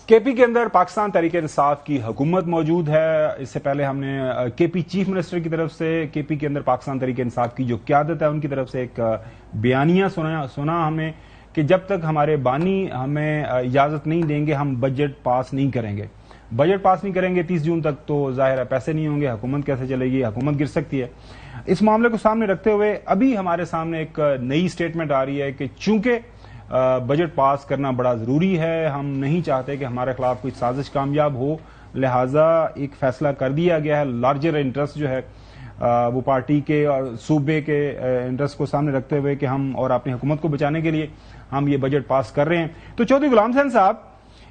کے پی کے اندر پاکستان تحریک انصاف کی حکومت موجود ہے. اس سے پہلے ہم نے کے پی چیف منسٹر کی طرف سے کے پی کے اندر پاکستان تحریک انصاف کی جو قیادت ہے ان کی طرف سے ایک بیانیہ سنا ہمیں کہ جب تک ہمارے بانی ہمیں اجازت نہیں دیں گے ہم بجٹ پاس نہیں کریں گے. بجٹ پاس نہیں کریں گے 30 جون تک تو ظاہر ہے پیسے نہیں ہوں گے, حکومت کیسے چلے گی, حکومت گر سکتی ہے. اس معاملے کو سامنے رکھتے ہوئے ابھی ہمارے سامنے ایک نئی سٹیٹمنٹ آ رہی ہے کہ چونکہ بجٹ پاس کرنا بڑا ضروری ہے, ہم نہیں چاہتے کہ ہمارے خلاف کوئی سازش کامیاب ہو, لہٰذا ایک فیصلہ کر دیا گیا ہے. لارجر انٹرسٹ جو ہے وہ پارٹی کے اور صوبے کے انٹرسٹ کو سامنے رکھتے ہوئے کہ ہم اور اپنی حکومت کو بچانے کے لیے ہم یہ بجٹ پاس کر رہے ہیں. تو چودھری غلام حسین صاحب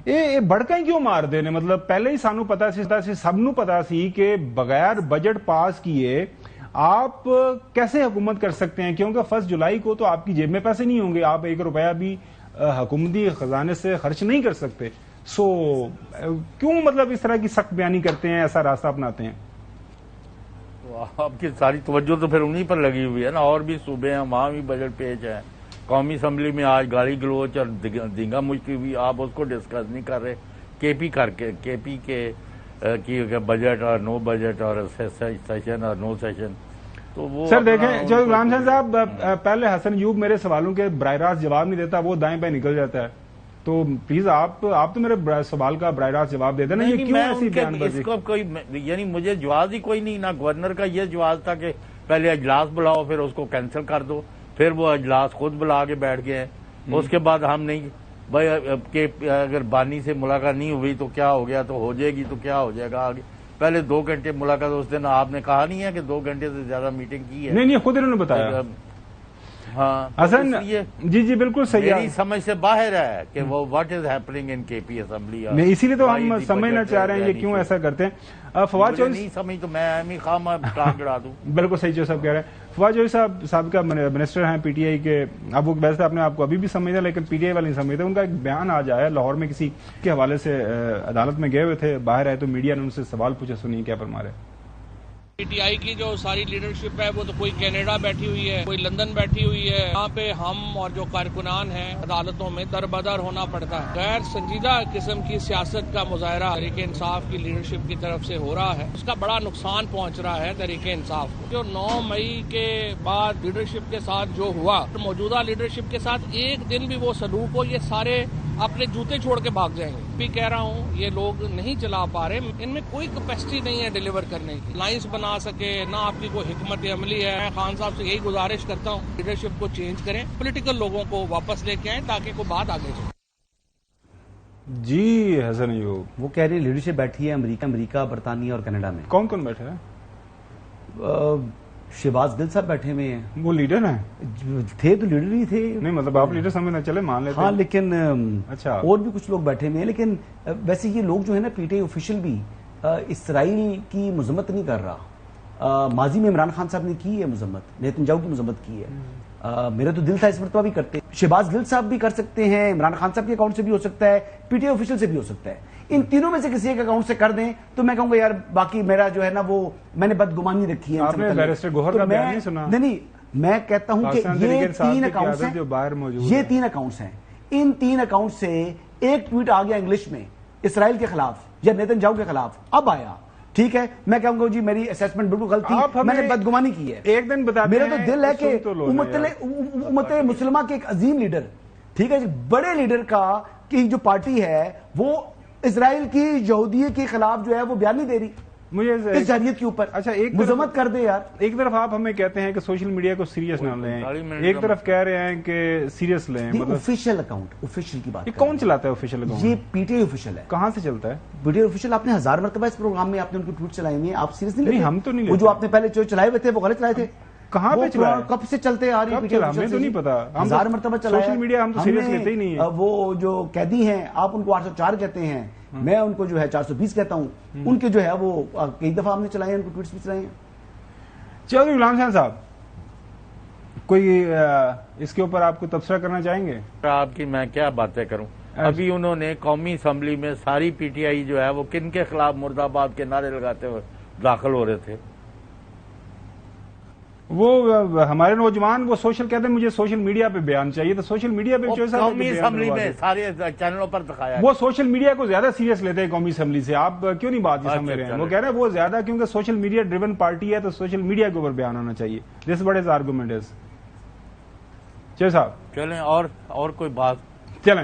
یہ بڑکاں کیوں مار دینے, مطلب پہلے ہی سانو پتا سی سب نو پتا سی کہ بغیر بجٹ پاس کیے آپ کیسے حکومت کر سکتے ہیں, کیونکہ 1 جولائی کو تو آپ کی جیب میں پیسے نہیں ہوں گے, آپ 1 روپیہ بھی حکومتی خزانے سے خرچ نہیں کر سکتے. سو کیوں مطلب اس طرح کی سخت بیانی کرتے ہیں, ایسا راستہ اپناتے ہیں؟ آپ کی ساری توجہ تو پھر انہی پر لگی ہوئی ہے نا, اور بھی صوبے ہیں وہاں بھی بجٹ پیش ہے. قومی اسمبلی میں آج گالی گلوچ اور دینگا مچتی ہوئی, آپ اس کو ڈسکس نہیں کر رہے. کے پی کی بجٹ اور نو بجٹ اور سیشن اور نو سیشن. تو وہ سر دیکھیں چودھری غلام حسین صاحب, پہلے حسن ایوب میرے سوالوں کے براہ راست جواب نہیں دیتا, وہ دائیں بائیں نکل جاتا ہے. تو پلیز آپ تو میرے سوال کا براہ راست جواب دے دیں نا, یہ کیوں ایسی بیان بازی؟ یعنی مجھے جواز ہی کوئی نہیں, نہ گورنر کا یہ جواز تھا کہ پہلے اجلاس بلاؤ پھر اس کو کینسل کر دو, پھر وہ اجلاس خود بلا کے بیٹھ گئے ہیں. اس کے بعد ہم نہیں بھائی کہ اگر بانی سے ملاقات نہیں ہوئی تو کیا ہو گیا, تو ہو جائے گی تو کیا ہو جائے گا آگے. پہلے 2 گھنٹے ملاقات, اس دن آپ نے کہا نہیں ہے کہ 2 گھنٹے سے زیادہ میٹنگ کی ہے. نہیں خود انہوں نے بتایا. ہاں حسن جی بالکل صحیح, میری سمجھ سے باہر ہے کہ وہ واٹ از ہیپننگ ان کے پی اسمبلی. نہیں اسی لیے تو ہم سمجھنا چاہ رہے ہیں یہ کیوں ایسا کرتے ہیں. فواد چودھری نہیں سمجھ تو میں خواہ ٹانگ گڑا دوں. بالکل صحیح جو صاحب کہہ رہے ہیں. فواد چودھری صاحب سابقہ منسٹر ہیں پی ٹی آئی کے, اب وہ ویسے اپنے آپ کو ابھی بھی سمجھتے ہیں لیکن پی ٹی آئی والے نہیں سمجھتے. ان کا ایک بیان آ جایا لاہور میں کسی کے حوالے سے, عدالت میں گئے ہوئے تھے, باہر آئے تو میڈیا نے ان سے سوال پوچھا, سنیے کیا فرما رہے. پی ٹی آئی کی جو ساری لیڈرشپ ہے وہ تو کوئی کینیڈا بیٹھی ہوئی ہے, کوئی لندن بیٹھی ہوئی ہے. یہاں پہ ہم اور جو کارکنان ہیں عدالتوں میں دربدر ہونا پڑتا ہے. غیر سنجیدہ قسم کی سیاست کا مظاہرہ تحریک انصاف کی لیڈرشپ کی طرف سے ہو رہا ہے, اس کا بڑا نقصان پہنچ رہا ہے تحریک انصاف کو. جو 9 مئی کے بعد لیڈرشپ کے ساتھ جو ہوا, موجودہ لیڈرشپ کے ساتھ ایک دن بھی وہ سلوک ہو, یہ سارے اپنے جوتے چھوڑ کے بھاگ جائیں گے. بھی کہہ رہا ہوں یہ لوگ نہیں چلا پا رہے, ان میں کوئی کیپیسٹی نہیں ہے ڈیلیور کرنے کی, لائنس بنا سکے نہ آپ کی کوئی حکمت عملی ہے. میں خان صاحب سے یہی گزارش کرتا ہوں لیڈرشپ کو چینج کریں, پولیٹیکل لوگوں کو واپس لے کے آئیں تاکہ کوئی بات آگے چلے. جی حسن ایوب وہ کہہ رہے ہیں لیڈرشپ بیٹھی ہے امریکہ, برطانیہ اور کینیڈا میں. کون کون بیٹھے ہیں؟ شہباز گل صاحب بیٹھے ہوئے ہیں. وہ لیڈر ہیں؟ تھے تو لیڈر ہی تھے. نہیں مطلب آپ لیڈر سمجھنا چلے مان لیتے. ہاں لیکن اچھا اور بھی کچھ لوگ بیٹھے ہوئے ہیں. لیکن ویسے یہ لوگ جو ہے نا پی ٹی آئی آفیشیل بھی اسرائیل کی مذمت نہیں کر رہا. ماضی میں عمران خان صاحب نے کی ہے مذمت, نیتنیاہو کی مذمت کی ہے. میرا تو دل تھا اس مرتبہ بھی کرتے. شہباز گل صاحب بھی کر سکتے ہیں, عمران خان صاحب کے اکاؤنٹ سے بھی ہو سکتا ہے, پی ٹی آئی آفیشیل سے بھی ہو سکتا ہے. ان تینوں میں سے کسی ایک اکاؤنٹ سے کر دیں تو میں کہوں گا یار باقی میرا جو ہے نا وہ میں نے بدگمانی رکھی ہے. آپ نے بیرسٹر گوہر کا بیان نہیں سنا؟ نہیں میں کہتا ہوں کہ یہ 3 اکاؤنٹس ہیں, جو باہر موجود یہ 3 اکاؤنٹس ہیں. ان 3 اکاؤنٹ سے ایک ٹویٹ آ گیا انگلش میں اسرائیل کے خلاف یا نیتنیاہو کے خلاف, اب آیا ٹھیک ہے, میں کہوں گا جی میری اسیسمنٹ بالکل غلط تھی, میں نے بدگمانی کی ہے. ایک دن بتا میرا تو دل ہے کہ امت مسلمہ کے ایک عظیم لیڈر, ٹھیک ہے, بڑے لیڈر کی جو پارٹی ہے وہ اسرائیل کی یہودیت کے خلاف جو ہے وہ بیان نہیں دے رہی مجھے اس جہریت کے اوپر. اچھا مذمت کر دے یار. ایک طرف آپ ہمیں کہتے ہیں کہ سوشل میڈیا کو سیریس نہ لیں, ایک طرف کہہ رہے ہیں کہ سیریس لیں. مطلب آفیشیل اکاؤنٹ, آفیشیل کی بات, یہ کون چلاتا ہے آفیشیل اکاؤنٹ؟ یہ پی ٹی آئی آفیشیل ہے. کہاں سے چلتا ہے پی ٹی آئی آفیشیل؟ آپ نے 1000 مرتبہ اس پروگرام میں آپ نے ان کی ٹویٹ چلائے ہوئے ہیں, آپ سیریس نہیں لیتے؟ ہم تو نہیں. وہ جو آپ نے پہلے جو چلائے ہوئے تھے وہ غلط چلائے تھے. کہاں پہ چلا, کب سے چلتے آ رہی ہے؟ ہمیں تو نہیں پتا, 1000 مرتبہ چلایا. سوشل میڈیا ہم تو سیریس لیتے ہی نہیں ہیں. وہ جو قیدی ہیں آپ ان کو 804 کہتے ہیں, میں ان کو جو ہے 420 کہتا ہوں. ان کے جو ہے وہ کئی دفعہ ہم نے چلائے ہیں, ان کو ٹویٹس بھی چلائے ہیں. چودھری غلام حسین صاحب کوئی اس کے اوپر آپ کو تبصرہ کرنا چاہیں گے؟ آپ کی میں کیا باتیں کروں. ابھی انہوں نے قومی اسمبلی میں ساری پی ٹی آئی جو ہے وہ کن کے خلاف مرد آباد کے نعرے لگاتے ہوئے داخل ہو رہے تھے. وہ ہمارے نوجوان وہ سوشل کہتے ہیں مجھے سوشل میڈیا پہ بیان چاہیے، تو سوشل میڈیا پہ قومی اسمبلی میں سارے چینلوں پر دکھایا، وہ سوشل میڈیا کو زیادہ سیریس لیتے ہیں قومی اسمبلی سے. آپ کیوں نہیں بات سمجھ رہے ہیں؟ وہ کہہ رہے ہیں وہ زیادہ کیونکہ سوشل میڈیا ڈریون پارٹی ہے تو سوشل میڈیا کے اوپر بیان آنا چاہیے. This what is argument is. چلیں صاحب چلیں اور کوئی بات